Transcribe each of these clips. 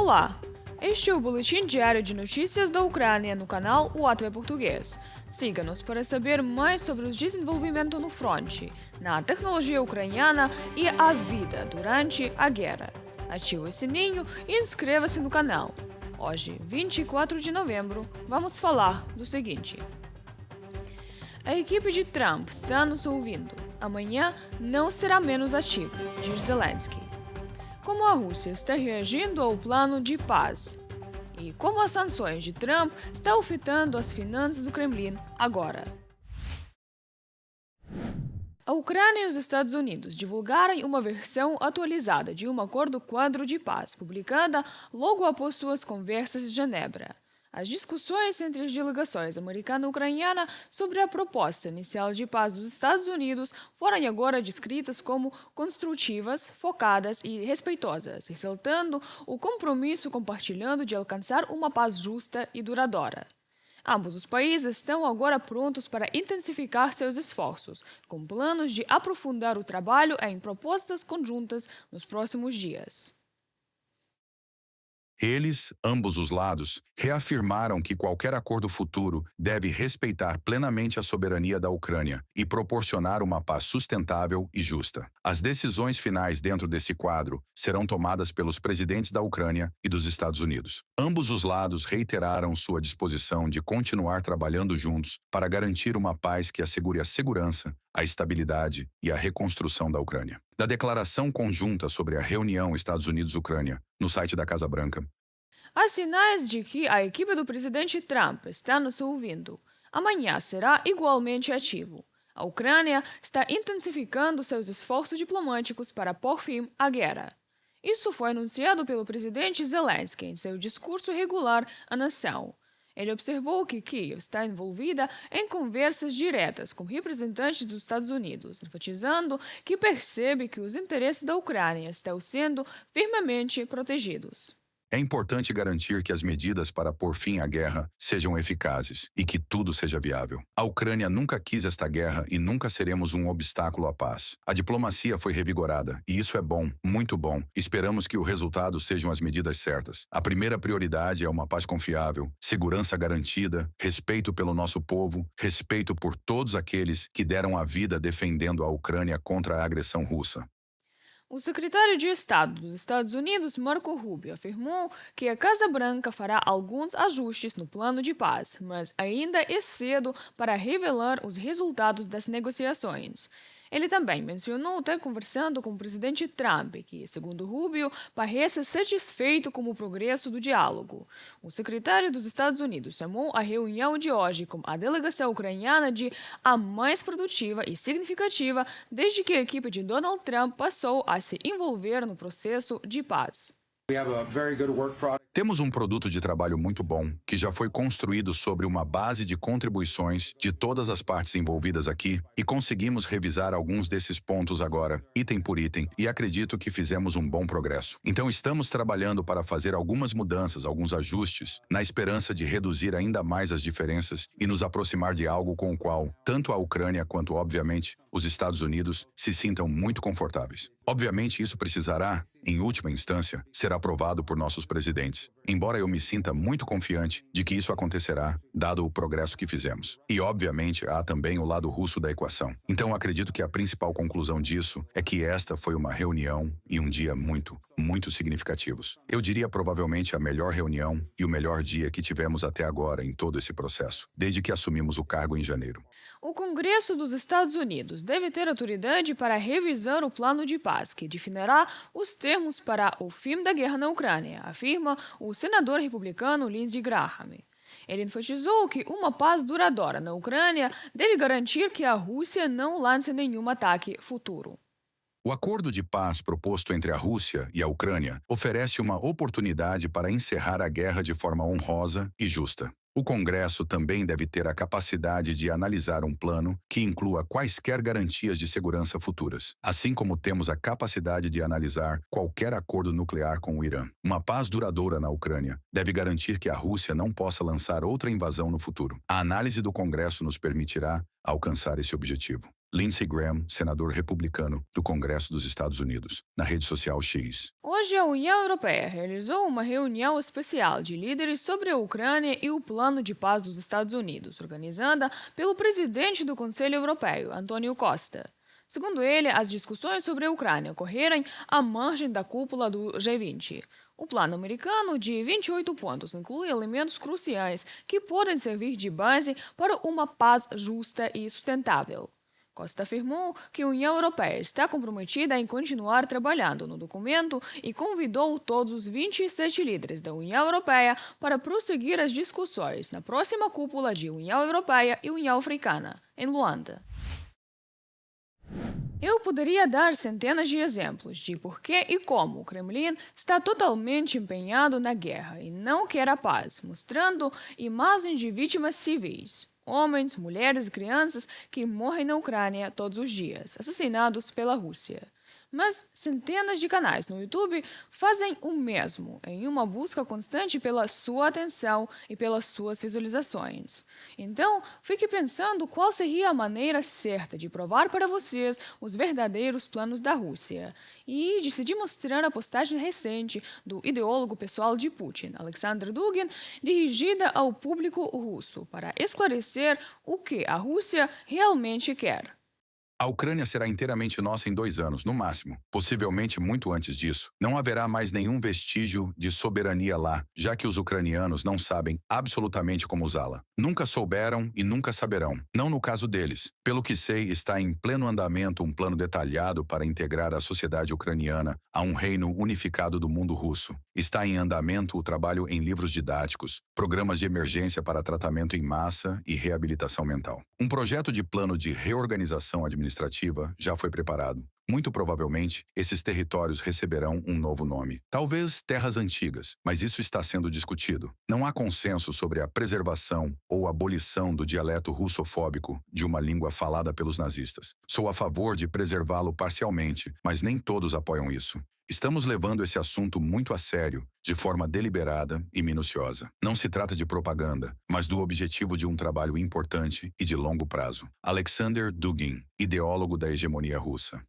Olá, este é o Boletim Diário de Notícias da Ucrânia no canal UATV Português. Siga-nos para saber mais sobre os desenvolvimentos no fronte, na tecnologia ucraniana e a vida durante a guerra. Ative o sininho e inscreva-se no canal. Hoje, 24 de novembro, vamos falar do seguinte. A equipe de Trump está nos ouvindo. Amanhã não será menos ativo, diz Zelensky. Como a Rússia está reagindo ao plano de paz? E como as sanções de Trump estão afetando as finanças do Kremlin agora? A Ucrânia e os Estados Unidos divulgaram uma versão atualizada de um acordo quadro de paz, publicada logo após suas conversas de Genebra. As discussões entre as delegações americana e ucraniana sobre a proposta inicial de paz dos Estados Unidos foram agora descritas como construtivas, focadas e respeitosas, ressaltando o compromisso compartilhando de alcançar uma paz justa e duradoura. Ambos os países estão agora prontos para intensificar seus esforços, com planos de aprofundar o trabalho em propostas conjuntas nos próximos dias. Eles, ambos os lados, reafirmaram que qualquer acordo futuro deve respeitar plenamente a soberania da Ucrânia e proporcionar uma paz sustentável e justa. As decisões finais dentro desse quadro serão tomadas pelos presidentes da Ucrânia e dos Estados Unidos. Ambos os lados reiteraram sua disposição de continuar trabalhando juntos para garantir uma paz que assegure a segurança, a estabilidade e a reconstrução da Ucrânia. Da declaração conjunta sobre a reunião Estados Unidos-Ucrânia, no site da Casa Branca, Há sinais de que a equipe do presidente Trump está nos ouvindo. Amanhã será igualmente ativo. A Ucrânia está intensificando seus esforços diplomáticos para pôr fim à guerra. Isso foi anunciado pelo presidente Zelensky em seu discurso regular à nação. Ele observou que Kiev está envolvida em conversas diretas com representantes dos Estados Unidos, enfatizando que percebe que os interesses da Ucrânia estão sendo firmemente protegidos. é importante garantir que as medidas para pôr fim à guerra sejam eficazes e que tudo seja viável. A Ucrânia nunca quis esta guerra e nunca seremos um obstáculo à paz. A diplomacia foi revigorada e isso é bom, muito bom. Esperamos que o resultado sejam as medidas certas. A primeira prioridade é uma paz confiável, segurança garantida, respeito pelo nosso povo, respeito por todos aqueles que deram a vida defendendo a Ucrânia contra a agressão russa. O secretário de Estado dos Estados Unidos, Marco Rubio, afirmou que a Casa Branca fará alguns ajustes no plano de paz, mas ainda é cedo para revelar os resultados das negociações. Ele também mencionou ter conversando com o presidente Trump, que, segundo Rubio, parece satisfeito com o progresso do diálogo. O secretário dos Estados Unidos chamou a reunião de hoje com a delegação ucraniana de a mais produtiva e significativa desde que a equipe de Donald Trump passou a se envolver no processo de paz. Temos um produto de trabalho muito bom, que já foi construído sobre uma base de contribuições de todas as partes envolvidas aqui, e conseguimos revisar alguns desses pontos agora, item por item, e acredito que fizemos um bom progresso. Então estamos trabalhando para fazer algumas mudanças, alguns ajustes, na esperança de reduzir ainda mais as diferenças e nos aproximar de algo com o qual, tanto a Ucrânia quanto, obviamente, os Estados Unidos se sintam muito confortáveis. Obviamente, isso precisará, em última instância, ser aprovado por nossos presidentes, embora eu me sinta muito confiante de que isso acontecerá, dado o progresso que fizemos. E, obviamente, há também o lado russo da equação. Então, acredito que a principal conclusão disso é que esta foi uma reunião e um dia muito, muito significativos. Eu diria provavelmente a melhor reunião e o melhor dia que tivemos até agora em todo esse processo, desde que assumimos o cargo em janeiro. O Congresso dos Estados Unidos deve ter autoridade para revisar o plano de paz, que definirá os termos para o fim da guerra na Ucrânia, afirma o senador republicano Lindsey Graham. Ele enfatizou que uma paz duradoura na Ucrânia deve garantir que a Rússia não lance nenhum ataque futuro. O acordo de paz proposto entre a Rússia e a Ucrânia oferece uma oportunidade para encerrar a guerra de forma honrosa e justa. O Congresso também deve ter a capacidade de analisar um plano que inclua quaisquer garantias de segurança futuras, assim como temos a capacidade de analisar qualquer acordo nuclear com o Irã. Uma paz duradoura na Ucrânia deve garantir que a Rússia não possa lançar outra invasão no futuro. A análise do Congresso nos permitirá alcançar esse objetivo. Lindsey Graham, senador republicano do Congresso dos Estados Unidos, na rede social X. Hoje, a União Europeia realizou uma reunião especial de líderes sobre a Ucrânia e o Plano de Paz dos Estados Unidos, organizada pelo presidente do Conselho Europeu, António Costa. Segundo ele, as discussões sobre a Ucrânia ocorreram à margem da cúpula do G20. O plano americano de 28 pontos inclui elementos cruciais que podem servir de base para uma paz justa e sustentável. Costa afirmou que a União Europeia está comprometida em continuar trabalhando no documento e convidou todos os 27 líderes da União Europeia para prosseguir as discussões na próxima cúpula de União Europeia e União Africana, em Luanda. Eu poderia dar centenas de exemplos de por que e como o Kremlin está totalmente empenhado na guerra e não quer a paz, mostrando imagens de vítimas civis. Homens, mulheres e crianças que morrem na Ucrânia todos os dias, assassinados pela Rússia. Mas centenas de canais no YouTube fazem o mesmo, em uma busca constante pela sua atenção e pelas suas visualizações. Então, fique pensando qual seria a maneira certa de provar para vocês os verdadeiros planos da Rússia. E decidi mostrar a postagem recente do ideólogo pessoal de Putin, Alexander Dugin, dirigida ao público russo, para esclarecer o que a Rússia realmente quer. A Ucrânia será inteiramente nossa em 2 anos, no máximo. Possivelmente muito antes disso. Não haverá mais nenhum vestígio de soberania lá, já que os ucranianos não sabem absolutamente como usá-la. Nunca souberam e nunca saberão. Não no caso deles. Pelo que sei, está em pleno andamento um plano detalhado para integrar a sociedade ucraniana a um reino unificado do mundo russo. Está em andamento o trabalho em livros didáticos, programas de emergência para tratamento em massa e reabilitação mental. Um projeto de plano de reorganização administrativa já foi preparado. Muito provavelmente, esses territórios receberão um novo nome. Talvez terras antigas, mas isso está sendo discutido. Não há consenso sobre a preservação ou abolição do dialeto russofóbico de uma língua falada pelos nazistas. Sou a favor de preservá-lo parcialmente, mas nem todos apoiam isso. Estamos levando esse assunto muito a sério, de forma deliberada e minuciosa. Não se trata de propaganda, mas do objetivo de um trabalho importante e de longo prazo. Alexander Dugin, ideólogo da hegemonia russa.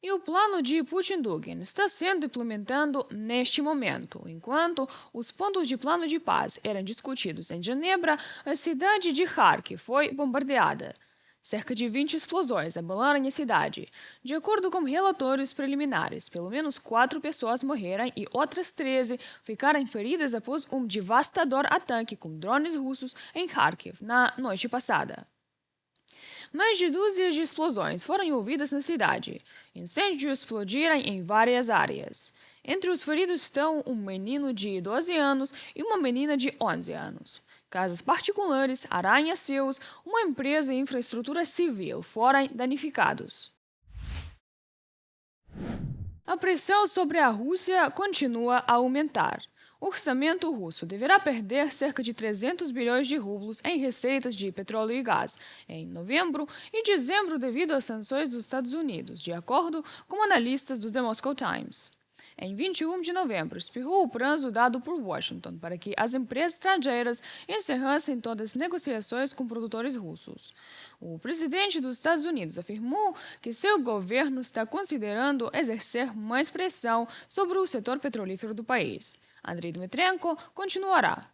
E o plano de Putin-Dugin está sendo implementado neste momento. Enquanto os pontos de plano de paz eram discutidos em Genebra, a cidade de Kharkiv foi bombardeada. Cerca de 20 explosões abalaram a cidade. De acordo com relatórios preliminares, pelo menos 4 pessoas morreram e outras 13 ficaram feridas após um devastador ataque com drones russos em Kharkiv na noite passada. Mais de dúzias de explosões foram ouvidas na cidade. Incêndios explodiram em várias áreas. Entre os feridos estão um menino de 12 anos e uma menina de 11 anos. Casas particulares, arranha-céus, uma empresa e infraestrutura civil foram danificados. A pressão sobre a Rússia continua a aumentar. O orçamento russo deverá perder cerca de 300 bilhões de rublos em receitas de petróleo e gás em novembro e dezembro devido às sanções dos Estados Unidos, de acordo com analistas do The Moscow Times. Em 21 de novembro, expirou o prazo dado por Washington para que as empresas estrangeiras encerrassem todas as negociações com produtores russos. O presidente dos Estados Unidos afirmou que seu governo está considerando exercer mais pressão sobre o setor petrolífero do país. Andrei Dmitrenko continuará.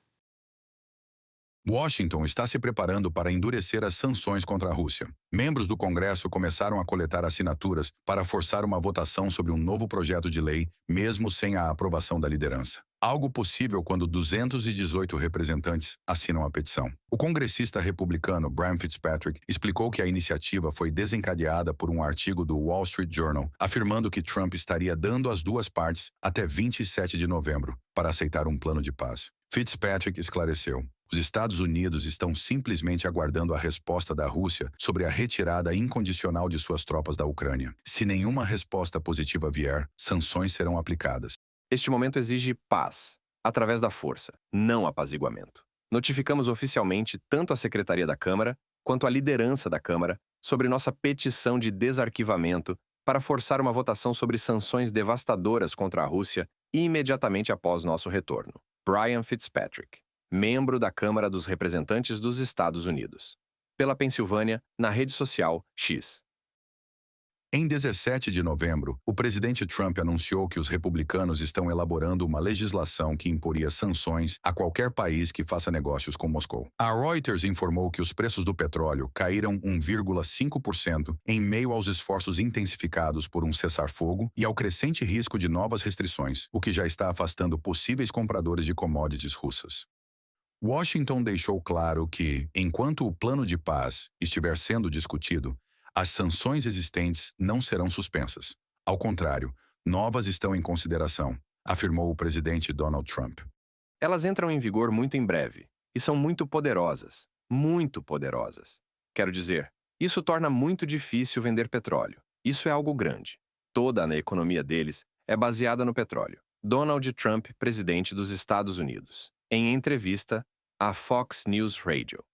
Washington está se preparando para endurecer as sanções contra a Rússia. Membros do Congresso começaram a coletar assinaturas para forçar uma votação sobre um novo projeto de lei, mesmo sem a aprovação da liderança. Algo possível quando 218 representantes assinam a petição. O congressista republicano Brian Fitzpatrick explicou que a iniciativa foi desencadeada por um artigo do Wall Street Journal, afirmando que Trump estaria dando às duas partes até 27 de novembro para aceitar um plano de paz. Fitzpatrick esclareceu: os Estados Unidos estão simplesmente aguardando a resposta da Rússia sobre a retirada incondicional de suas tropas da Ucrânia. Se nenhuma resposta positiva vier, sanções serão aplicadas. Este momento exige paz, através da força, não apaziguamento. Notificamos oficialmente tanto a Secretaria da Câmara quanto a liderança da Câmara sobre nossa petição de desarquivamento para forçar uma votação sobre sanções devastadoras contra a Rússia imediatamente após nosso retorno. Brian Fitzpatrick, membro da Câmara dos Representantes dos Estados Unidos. Pela Pensilvânia, na rede social X. Em 17 de novembro, o presidente Trump anunciou que os republicanos estão elaborando uma legislação que imporia sanções a qualquer país que faça negócios com Moscou. A Reuters informou que os preços do petróleo caíram 1,5% em meio aos esforços intensificados por um cessar-fogo e ao crescente risco de novas restrições, o que já está afastando possíveis compradores de commodities russas. Washington deixou claro que, enquanto o plano de paz estiver sendo discutido, as sanções existentes não serão suspensas. Ao contrário, novas estão em consideração, afirmou o presidente Donald Trump. Elas entram em vigor muito em breve e são muito poderosas. Muito poderosas. Quero dizer, isso torna muito difícil vender petróleo. Isso é algo grande. Toda a economia deles é baseada no petróleo. Donald Trump, presidente dos Estados Unidos, em entrevista à Fox News Radio.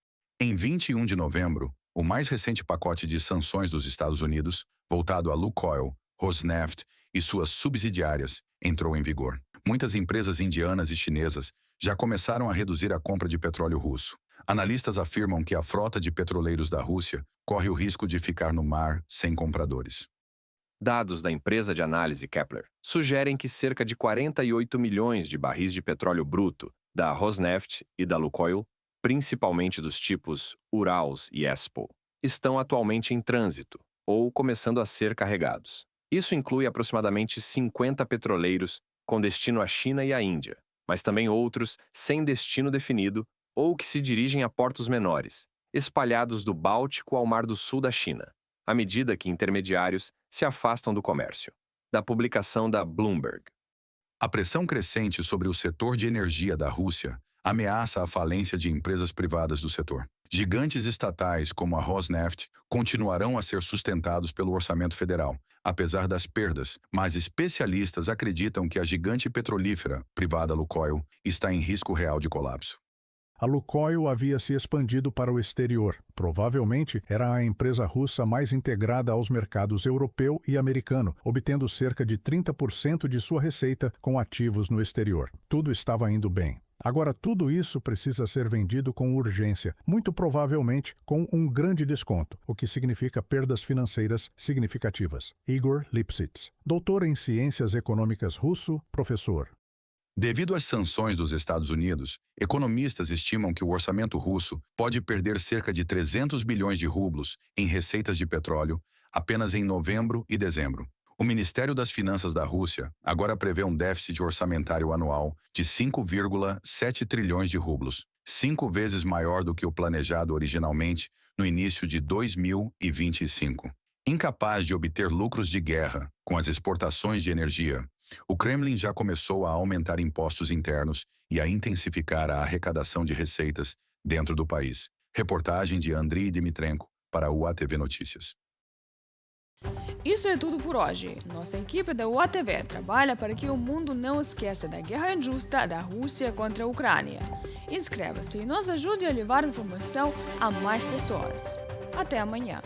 Em 21 de novembro, o mais recente pacote de sanções dos Estados Unidos, voltado a Lukoil, Rosneft e suas subsidiárias, entrou em vigor. Muitas empresas indianas e chinesas já começaram a reduzir a compra de petróleo russo. Analistas afirmam que a frota de petroleiros da Rússia corre o risco de ficar no mar sem compradores. Dados da empresa de análise Kepler sugerem que cerca de 48 milhões de barris de petróleo bruto da Rosneft e da Lukoil, principalmente dos tipos Urals e Espo, estão atualmente em trânsito ou começando a ser carregados. Isso inclui aproximadamente 50 petroleiros com destino à China e à Índia, mas também outros sem destino definido ou que se dirigem a portos menores, espalhados do Báltico ao Mar do Sul da China, à medida que intermediários se afastam do comércio. Da publicação da Bloomberg. A pressão crescente sobre o setor de energia da Rússia ameaça a falência de empresas privadas do setor. Gigantes estatais como a Rosneft continuarão a ser sustentados pelo orçamento federal, apesar das perdas, mas especialistas acreditam que a gigante petrolífera privada Lukoil está em risco real de colapso. A Lukoil havia se expandido para o exterior. Provavelmente era a empresa russa mais integrada aos mercados europeu e americano, obtendo cerca de 30% de sua receita com ativos no exterior. Tudo estava indo bem. Agora, tudo isso precisa ser vendido com urgência, muito provavelmente com um grande desconto, o que significa perdas financeiras significativas. Igor Lipsitz, doutor em Ciências Econômicas russo, professor. Devido às sanções dos Estados Unidos, economistas estimam que o orçamento russo pode perder cerca de 300 bilhões de rublos em receitas de petróleo apenas em novembro e dezembro. O Ministério das Finanças da Rússia agora prevê um déficit orçamentário anual de 5,7 trilhões de rublos, 5 vezes maior do que o planejado originalmente no início de 2025. Incapaz de obter lucros de guerra com as exportações de energia, o Kremlin já começou a aumentar impostos internos e a intensificar a arrecadação de receitas dentro do país. Reportagem de Andriy Dmitrenko para o UATV Notícias. Isso é tudo por hoje. Nossa equipe da UATV trabalha para que o mundo não esqueça da guerra injusta da Rússia contra a Ucrânia. Inscreva-se e nos ajude a levar informação a mais pessoas. Até amanhã.